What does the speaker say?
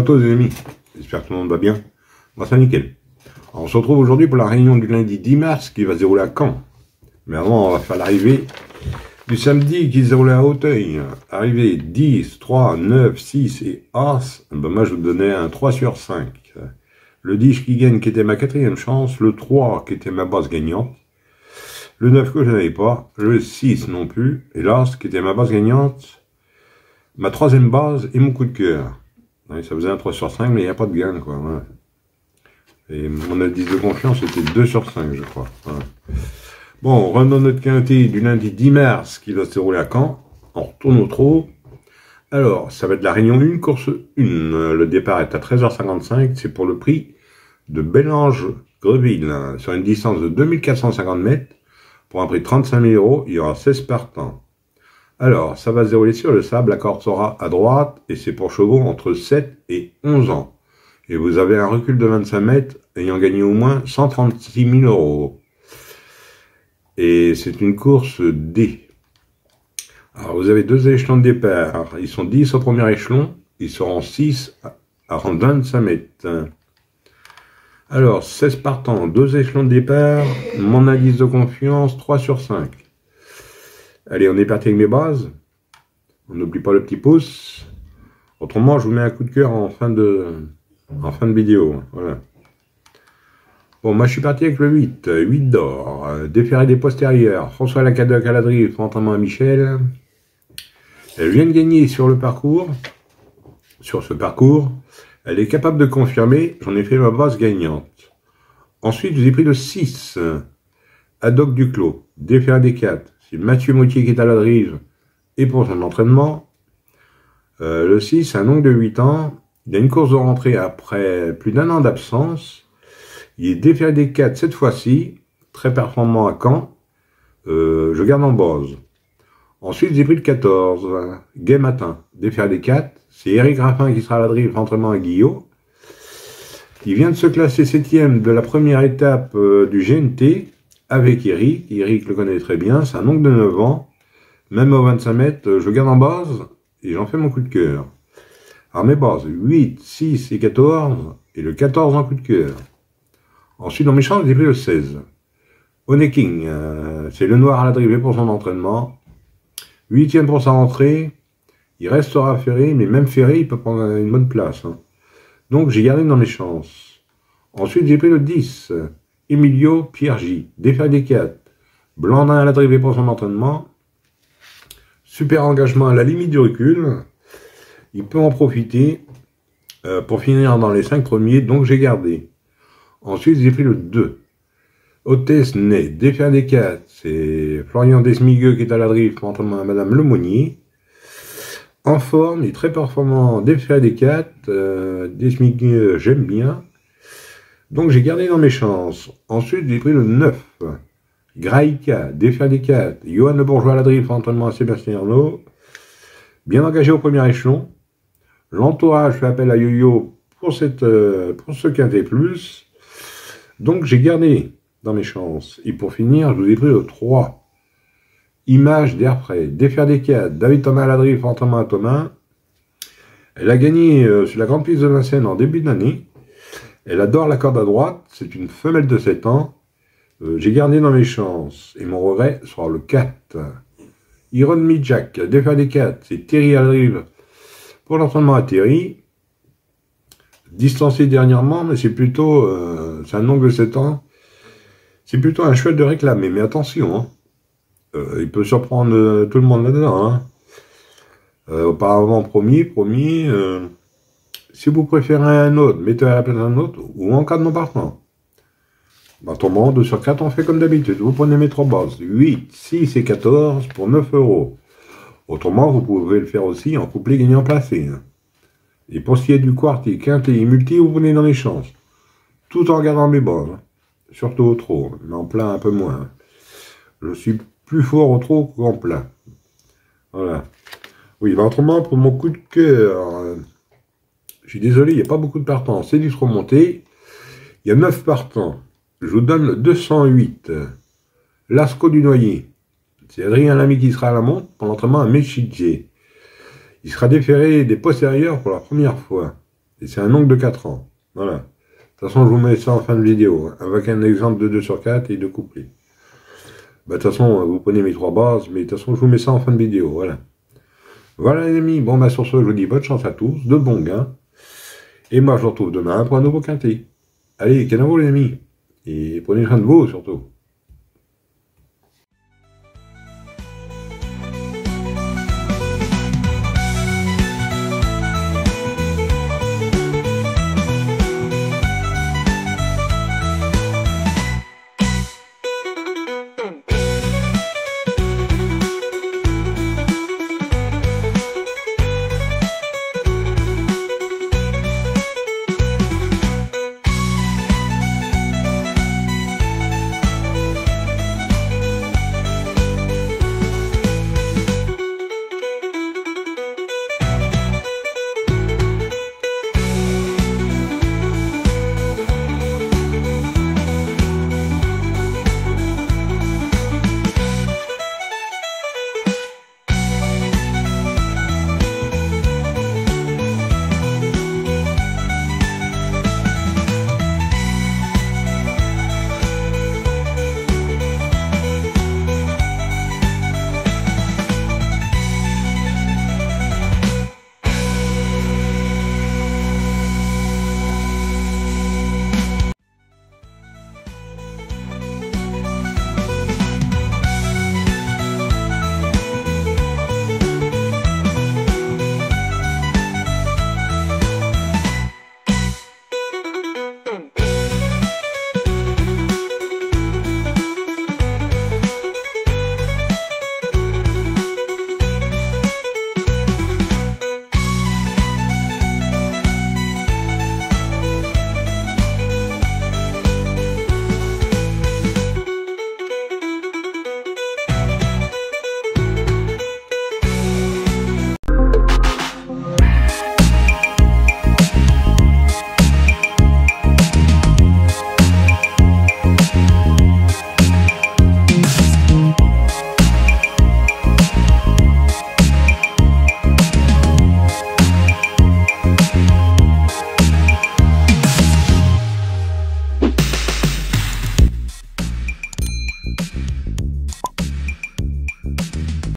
Bonjour à tous les amis, j'espère que tout le monde va bien. Moi c'est nickel. Alors, on se retrouve aujourd'hui pour la réunion du lundi 10 mars qui va se dérouler à Caen. Mais avant on va faire l'arrivée du samedi qui se déroule à Auteuil. Arrivée 10, 3, 9, 6 et As. Ben moi je vous donnais un 3 sur 5. Le 10 qui gagne qui était ma quatrième chance, le 3 qui était ma base gagnante, le 9 que je n'avais pas, le 6 non plus, et l'As qui était ma base gagnante, ma troisième base et mon coup de cœur. Ouais, ça faisait un 3 sur 5, mais il n'y a pas de gain, quoi. Ouais. Et mon indice de confiance était 2 sur 5, je crois. Ouais. Bon, on rentre dans notre quintet du lundi 10 mars qui va se dérouler à Caen. On retourne au trot. Alors, ça va être la réunion 1, course 1. Le départ est à 13h55. C'est pour le prix de Bellange-Greville, sur une distance de 2450 mètres. Pour un prix de 35 000 €, il y aura 16 partants. Alors, ça va se dérouler sur le sable, la corde sera à droite, et c'est pour chevaux entre 7 et 11 ans. Et vous avez un recul de 25 mètres, ayant gagné au moins 136 000 €. Et c'est une course D. Alors, vous avez deux échelons de départ. Ils sont 10 au premier échelon, ils seront 6 à 25 mètres. Alors, 16 partants, deux échelons de départ, mon indice de confiance, 3 sur 5. Allez, on est parti avec mes bases. On n'oublie pas le petit pouce. Autrement, je vous mets un coup de cœur en fin de vidéo. Voilà. Bon, moi, je suis parti avec le 8. 8 d'or. Déféré des postérieurs. François Lacadoc à la drift, entraînement à Michel. Elle vient de gagner sur le parcours. Sur ce parcours. Elle est capable de confirmer. J'en ai fait ma base gagnante. Ensuite, j'ai pris le 6. Adoc Duclos. Déféré des 4. C'est Mathieu Mautier qui est à la drive et pour son entraînement. Le 6, c'est un oncle de 8 ans. Il a une course de rentrée après plus d'1 an d'absence. Il est déféré des 4 cette fois-ci. Très performant à Caen. Je garde en base. Ensuite, j'ai pris le 14. Gai Matin. Déféré des 4. C'est Eric Raffin qui sera à la drive, entraînement à Guillot. Il vient de se classer 7e de la première étape du GNT. Avec Eric. Eric le connaît très bien, c'est un oncle de 9 ans. Même au 25 mètres, je garde en base et j'en fais mon coup de cœur. Alors mes bases, 8, 6 et 14, et le 14 en coup de cœur. Ensuite, dans mes chances, j'ai pris le 16. Oneking, c'est le noir à la drivée pour son entraînement. 8e pour sa rentrée. Il restera ferré, mais même ferré, il peut prendre une bonne place. Hein. Donc j'ai gardé dans mes chances. Ensuite, j'ai pris le 10. Emilio Piergi, déféré des 4. Blandin à la drivée pour son entraînement. Super engagement à la limite du recul. Il peut en profiter pour finir dans les 5 premiers, donc j'ai gardé. Ensuite, j'ai pris le 2. Hôtesse Ney, déféré des 4. C'est Florian Desmigueux qui est à la drive pour entraînement à Madame Lemonnier. En forme, il est très performant, déféré des 4. Desmigueux, j'aime bien. Donc j'ai gardé dans mes chances. Ensuite, j'ai pris le 9. Graïka, déféré des 4. Johan Le Bourgeois à la drift, entraînement à Sébastien Arnaud. Bien engagé au premier échelon. L'entourage fait appel à Yo-Yo pour ce quintet plus. Donc j'ai gardé dans mes chances. Et pour finir, je vous ai pris le 3. Image d'Airfray, déféré des 4. David Thomas à la drift, entraînement à Thomas. Elle a gagné sur la grande piste de Vincennes en début d'année. Elle adore la corde à droite, c'est une femelle de 7 ans. J'ai gardé dans mes chances, et mon regret sera le 4. Iron Midjack, déféré des 4, c'est Terry à la drive pour l'entraînement à Terry. Distancé dernièrement, mais c'est plutôt, c'est un ongle de 7 ans. C'est plutôt un cheval de réclamer, mais attention, hein. Il peut surprendre tout le monde là-dedans. Hein. Auparavant, promis. Si vous préférez un autre, mettez à la place d'un autre, ou en cas de non partant. Bah, tombant 2 sur 4, on fait comme d'habitude. Vous prenez mes 3 bases, 8, 6 et 14 pour 9 €. Autrement, vous pouvez le faire aussi en couplet gagnant placé. Hein. Et pour ce qui est du quartier, quintet et multi, vous prenez dans les chances. Tout en regardant mes bases. Hein. Surtout au trot, mais en plein un peu moins. Hein. Je suis plus fort au trot qu'en plein. Voilà. Oui, bah, autrement, pour mon coup de cœur... Je suis désolé, il n'y a pas beaucoup de partants. C'est du remonté. Il y a 9 partants. Je vous donne le 208. Lascaux du Noyer. C'est Adrien Lamy qui sera à la montre pour l'entraînement à Méchidjé. Il sera déféré des postérieurs pour la première fois. Et c'est un ongle de 4 ans. Voilà. De toute façon, je vous mets ça en fin de vidéo, hein, avec un exemple de 2 sur 4 et de couplets. Bah, de toute façon, vous prenez mes 3 bases, mais de toute façon, je vous mets ça en fin de vidéo, voilà. Voilà les amis, bon bah sur ce, je vous dis bonne chance à tous, de bons gains. Et moi, je vous retrouve demain pour un nouveau quintet. Allez, canavo les amis. Et prenez soin de vous, surtout.